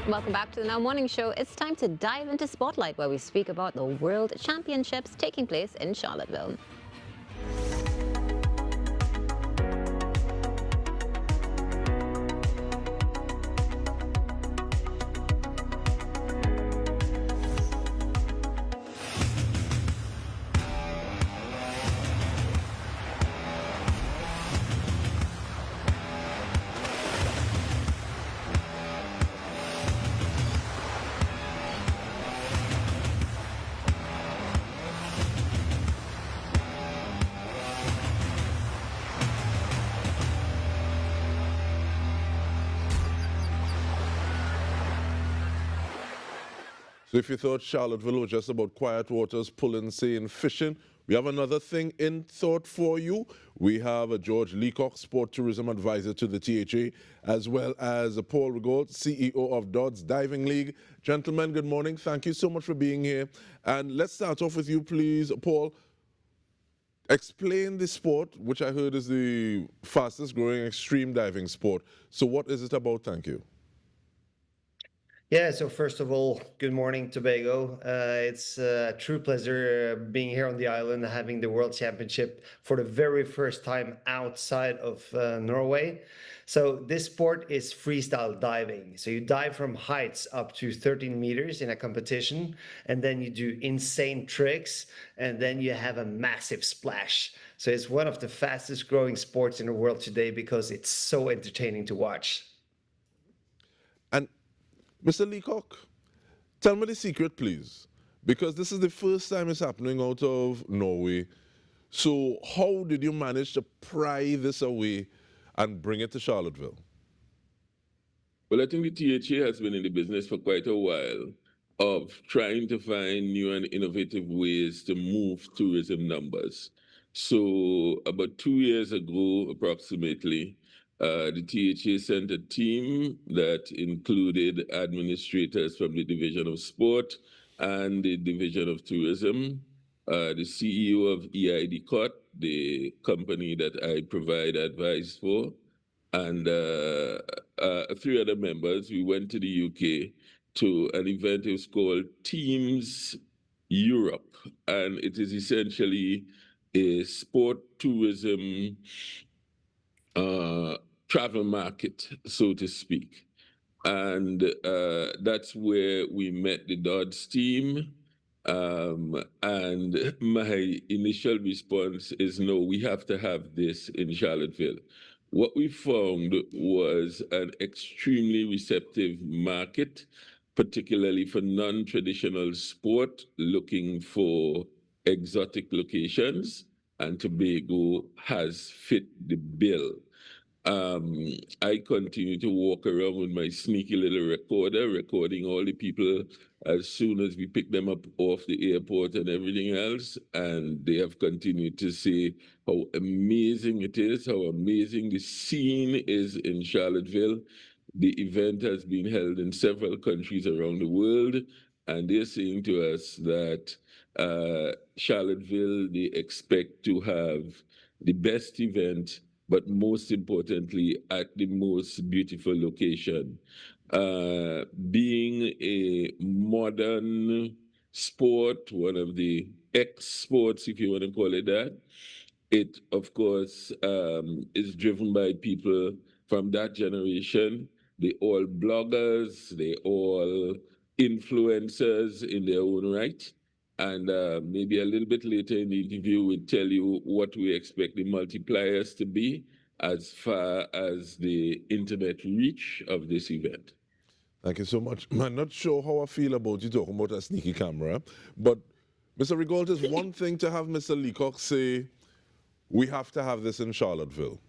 Welcome back to the Now Morning Show. It's time to dive into Spotlight, where we speak about the World Championships taking place in Charlotteville. So if you thought Charlotteville was just about quiet waters, pulling, saying, fishing, we have another thing in thought for you. We have a George Leacock, Sport Tourism Advisor to the THA, as well as a Paul Rigault, CEO of DØDS Diving League. Gentlemen, good morning. Thank you so much for being here. And let's start off with you, please. Paul, explain the sport, which I heard is the fastest growing extreme diving sport. So what is it about? Thank you. Yeah, so first of all, good morning, Tobago. It's a true pleasure being here on the island, having the World Championship for the very first time outside of Norway. So this sport is freestyle diving. So you dive from heights up to 13 meters in a competition, and then you do insane tricks, and then you have a massive splash. So it's one of the fastest growing sports in the world today because it's so entertaining to watch. And Mr. Leacock, tell me the secret, please, because this is the first time it's happening out of Norway. So how did you manage to pry this away and bring it to Charlotteville? Well, I think the THA has been in the business for quite a while of trying to find new and innovative ways to move tourism numbers. So about 2 years ago, approximately, the THA sent a team that included administrators from the Division of Sport and the Division of Tourism, the CEO of DØDS, the company that I provide advice for, and 3 other members. We went to the UK to an event. It was called Teams Europe, and it is essentially a sport tourism travel market, so to speak. And that's where we met the DØDS team. And my initial response is, no, we have to have this in Charlotteville. What we found was an extremely receptive market, particularly for non-traditional sport, looking for exotic locations, and Tobago has fit the bill. I continue to walk around with my sneaky little recorder, recording all the people as soon as we pick them up off the airport and everything else. And they have continued to say how amazing it is, how amazing the scene is in Charlotteville. The event has been held in several countries around the world, and they're saying to us that Charlotteville, they expect to have the best event, but most importantly, at the most beautiful location. Being a modern sport, one of the X-sports, if you want to call it that, it, of course, is driven by people from that generation. They all bloggers, they all influencers in their own right. And maybe a little bit later in the interview, we'll tell you what we expect the multipliers to be as far as the internet reach of this event. Thank you so much. I'm not sure how I feel about you talking about a sneaky camera, but Mr. Rigault, it's one thing to have Mr. Leacock say, we have to have this in Charlotteville.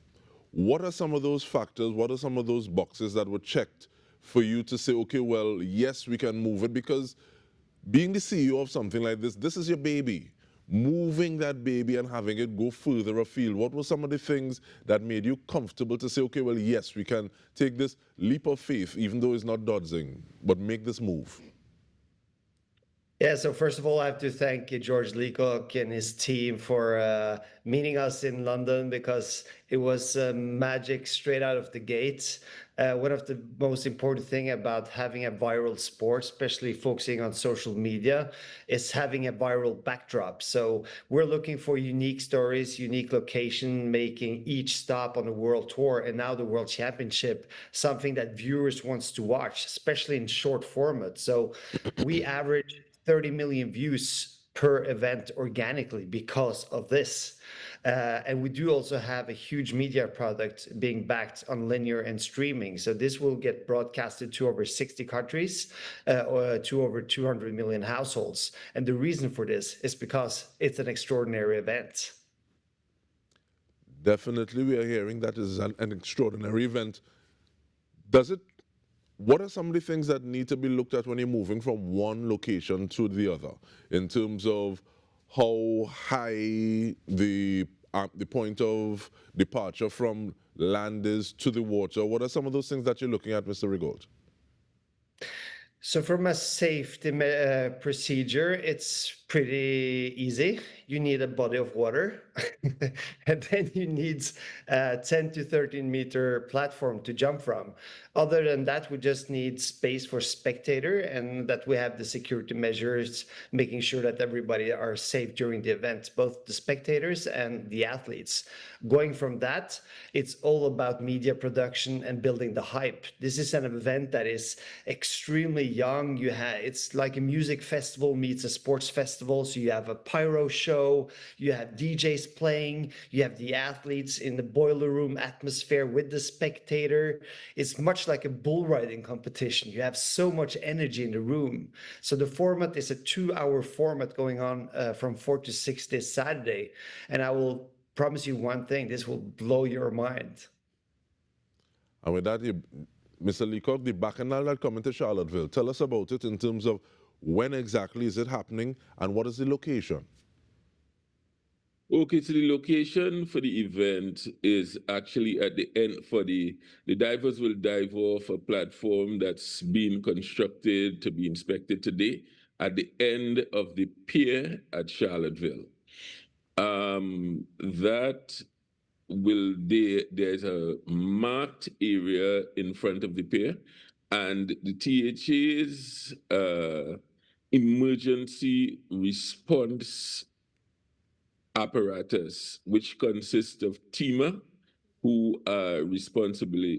What are some of those factors, what are some of those boxes that were checked for you to say, okay, well, yes, we can move it? Because being the CEO of something like this is your baby. Moving that baby and having it go further afield, what were some of the things that made you comfortable to say, okay, well, yes, we can take this leap of faith, even though it's not dodging, but make this move? Yeah, so first of all, I have to thank George Leacock and his team for meeting us in London, because it was magic straight out of the gates. one of the most important thing about having a viral sport, especially focusing on social media, is having a viral backdrop. So we're looking for unique stories, unique location, making each stop on the world tour and now the World Championship something that viewers wants to watch, especially in short format. So we average 30 million views per event organically because of this. And we do also have a huge media product being backed on linear and streaming. So this will get broadcasted to over 60 countries or to over 200 million households. And the reason for this is because it's an extraordinary event. Definitely, we are hearing that is an extraordinary event. Does it? What are some of the things that need to be looked at when you're moving from one location to the other, in terms of how high the point of departure from land is to the water? What are some of those things that you're looking at, Mr. Rigault? So from a safety procedure, it's pretty easy. You need a body of water, and then you need a 10 to 13 meter platform to jump from. Other than that, we just need space for spectator and that we have the security measures, making sure that everybody are safe during the event, both the spectators and the athletes. Going from that, it's all about media production and building the hype. This is an event that is extremely young. It's like a music festival meets a sports festival. So you have a pyro show, you have DJs playing, you have the athletes in the boiler room atmosphere with the spectator. It's much like a bull riding competition. You have so much energy in the room. So the format is a 2-hour format going on from 4 to 6 this Saturday. And I will promise you one thing, this will blow your mind. And with that, Mr. Leacock, the Bacchanal that coming to Charlotteville, tell us about it in terms of when exactly is it happening and what is the location? Okay, so the location for the event is actually at the end for the divers will dive off a platform that's being constructed to be inspected today at the end of the pier at Charlotteville. There's a marked area in front of the pier, and the THA's emergency response apparatus, which consists of TEMA, who are responsible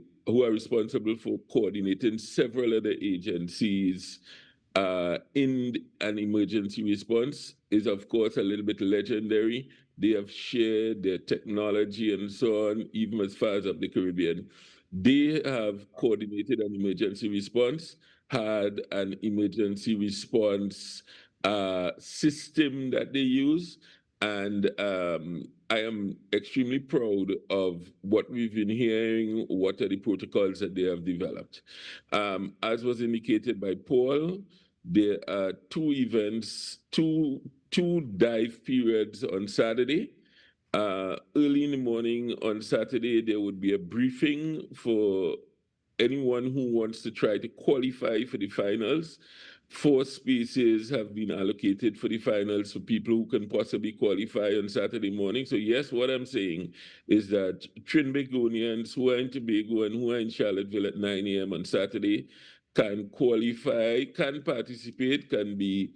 for coordinating several other agencies in an emergency response, is of course a little bit legendary. They have shared their technology and so on, even as far as up the Caribbean. They have coordinated an emergency response, had an emergency response system that they use, and I am extremely proud of what we've been hearing, what are the protocols that they have developed. As was indicated by Paul, there are two events, two dive periods on Saturday. Early in the morning on Saturday, there would be a briefing for anyone who wants to try to qualify for the finals. 4 spaces have been allocated for the finals for people who can possibly qualify on Saturday morning. So yes, what I'm saying is that Trinbagonians who are in Tobago and who are in Charlotteville at 9 a.m. on Saturday can qualify, can participate, can be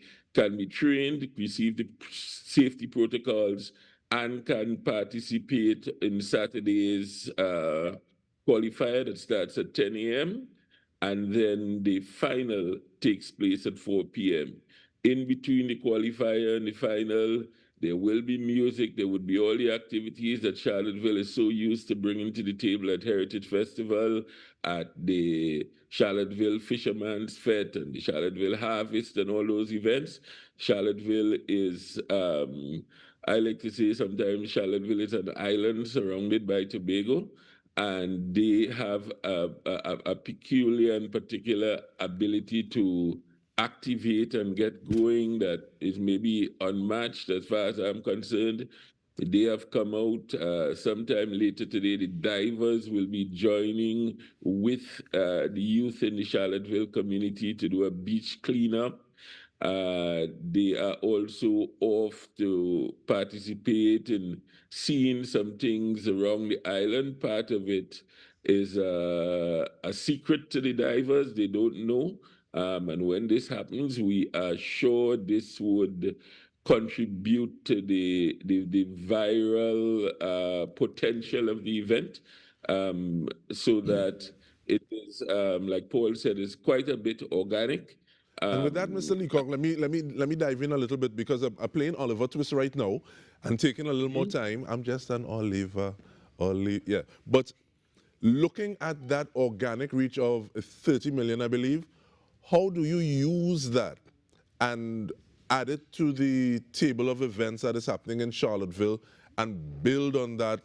trained, receive the safety protocols, and can participate in Saturday's qualifier that starts at 10 a.m. and then the final takes place at 4 p.m. In between the qualifier and the final, there will be music. There would be all the activities that Charlotteville is so used to bringing to the table at Heritage Festival, at the Charlotteville Fisherman's Fete and the Charlotteville Harvest and all those events. Charlotteville is, I like to say sometimes Charlotteville is an island surrounded by Tobago, and they have a peculiar and particular ability to activate and get going that is maybe unmatched as far as I'm concerned. They have come out sometime later today. The divers will be joining with the youth in the Charlotteville community to do a beach cleanup. They are also off to participate in seeing some things around the island. Part of it is a secret to the divers. They don't know. And when this happens, we are sure this would contribute to the viral potential of the event, so that it is, like Paul said, is quite a bit organic. And with that, Mr. Leacock, let me dive in a little bit because I'm playing Oliver Twist right now and taking a little more time. I'm just an Oliver, yeah. But looking at that organic reach of 30 million, I believe, how do you use that and add it to the table of events that is happening in Charlotteville and build on that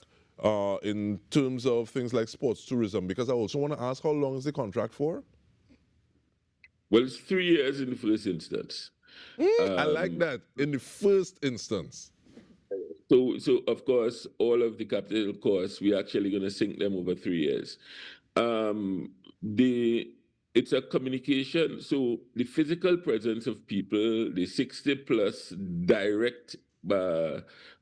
in terms of things like sports tourism? Because I also want to ask, how long is the contract for? Well, it's 3 years in the first instance. I like that, in the first instance. So of course, all of the capital costs, we're actually going to sink them over 3 years. It's a communication. So the physical presence of people, the 60 plus direct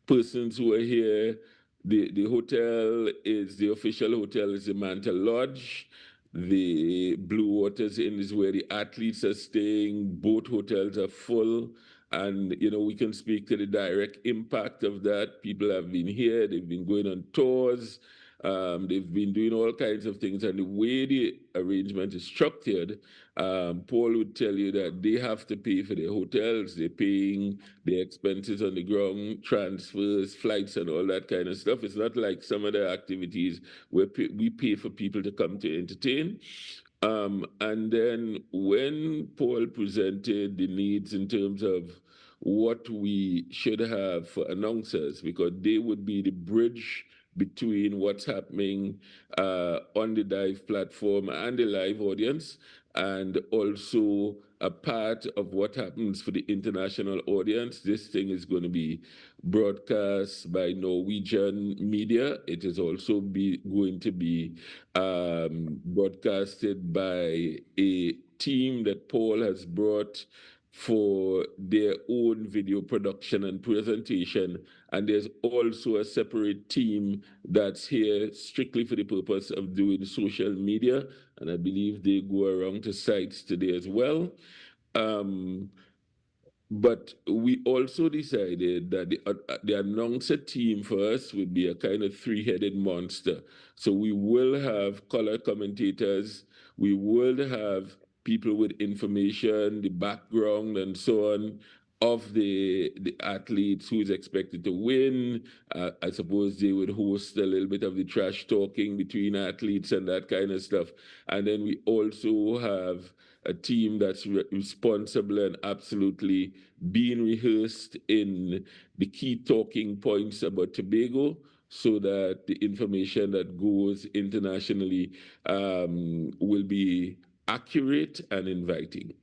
persons who are here, the hotel is, the official hotel is the Manta Lodge. The Blue Waters Inn is where the athletes are staying. Both hotels are full. And, we can speak to the direct impact of that. People have been here, they've been going on tours, they've been doing all kinds of things. And the way the arrangement is structured, Paul would tell you that they have to pay for their hotels, they're paying their expenses on the ground, transfers, flights, and all that kind of stuff. It's not like some other activities where we pay for people to come to entertain. And then when Paul presented the needs in terms of what we should have for announcers, because they would be the bridge between what's happening on the dive platform and the live audience, and also a part of what happens for the international audience. This thing is going to be broadcast by Norwegian media. It is also going to be broadcasted by a team that Paul has brought for their own video production and presentation. And there's also a separate team that's here strictly for the purpose of doing social media. And I believe they go around to sites today as well. But we also decided that the announcer team for us would be a kind of three-headed monster. So we will have color commentators, we will have people with information, the background and so on of the athletes who is expected to win. I suppose they would host a little bit of the trash talking between athletes and that kind of stuff. And then we also have a team that's responsible and absolutely being rehearsed in the key talking points about Tobago, so that the information that goes internationally will be accurate and inviting.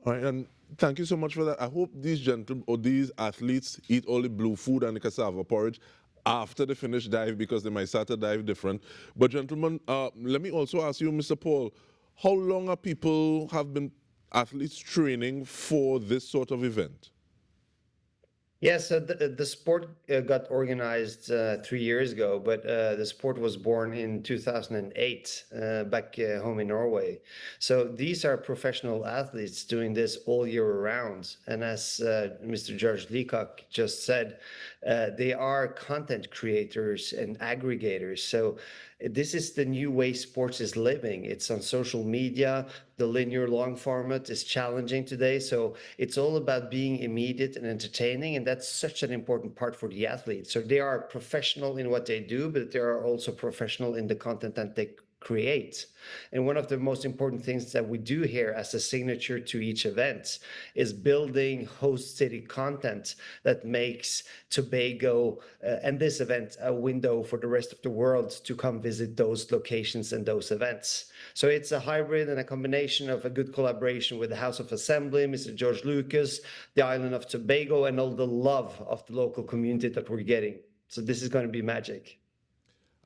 All right, and thank you so much for that. I hope these gentlemen or these athletes eat all the blue food and the cassava porridge after they finish dive, because they might start to dive different. But gentlemen, let me also ask you, Mr. Paul, how long have been athletes training for this sort of event? Yes, so the sport got organized 3 years ago, but the sport was born in 2008 back home in Norway. So these are professional athletes doing this all year round. And as Mr. George Leacock just said, they are content creators and aggregators. So this is the new way sports is living. It's on social media. The linear long format is challenging today. So it's all about being immediate and entertaining. And that's such an important part for the athletes. So they are professional in what they do, but they are also professional in the content that they create. And one of the most important things that we do here as a signature to each event is building host city content that makes Tobago and this event a window for the rest of the world to come visit those locations and those events. So it's a hybrid and a combination of a good collaboration with the House of Assembly, Mr. George Leacock, the island of Tobago, and all the love of the local community that we're getting. So this is going to be magic.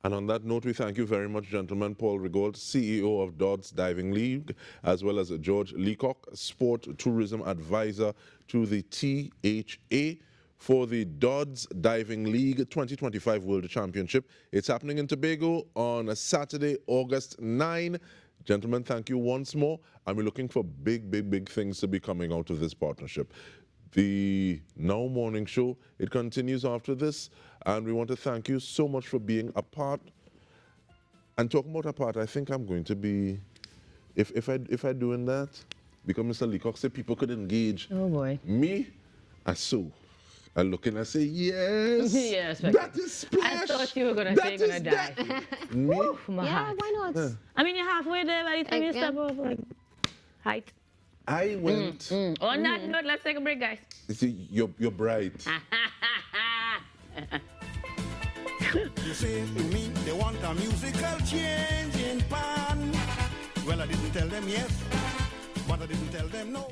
And on that note, we thank you very much, gentlemen. Paul Rigault, CEO of DØDS Diving League, as well as George Leacock, Sport Tourism Advisor to the THA, for the DØDS Diving League 2025 World Championship. It's happening in Tobago on a Saturday, August 9. Gentlemen, thank you once more. And we're looking for big things to be coming out of this partnership. The Now Morning Show, it continues after this. And we want to thank you so much for being a part. And talking about a part, I think I'm going to be, if I doing that, because Mr. Leacock said people could engage. Oh boy. Me, I so. I look and I say, yes. Yes, that is splash. I thought you were going to say you're going to die. Me? My Yeah, heart. why not? I mean, you're halfway there by the time you Yeah. step over. Like, height. I went. On that note, let's take a break, guys. You see, you're bright. You say to me they want a musical change in pan. Well, I didn't tell them yes, but I didn't tell them no.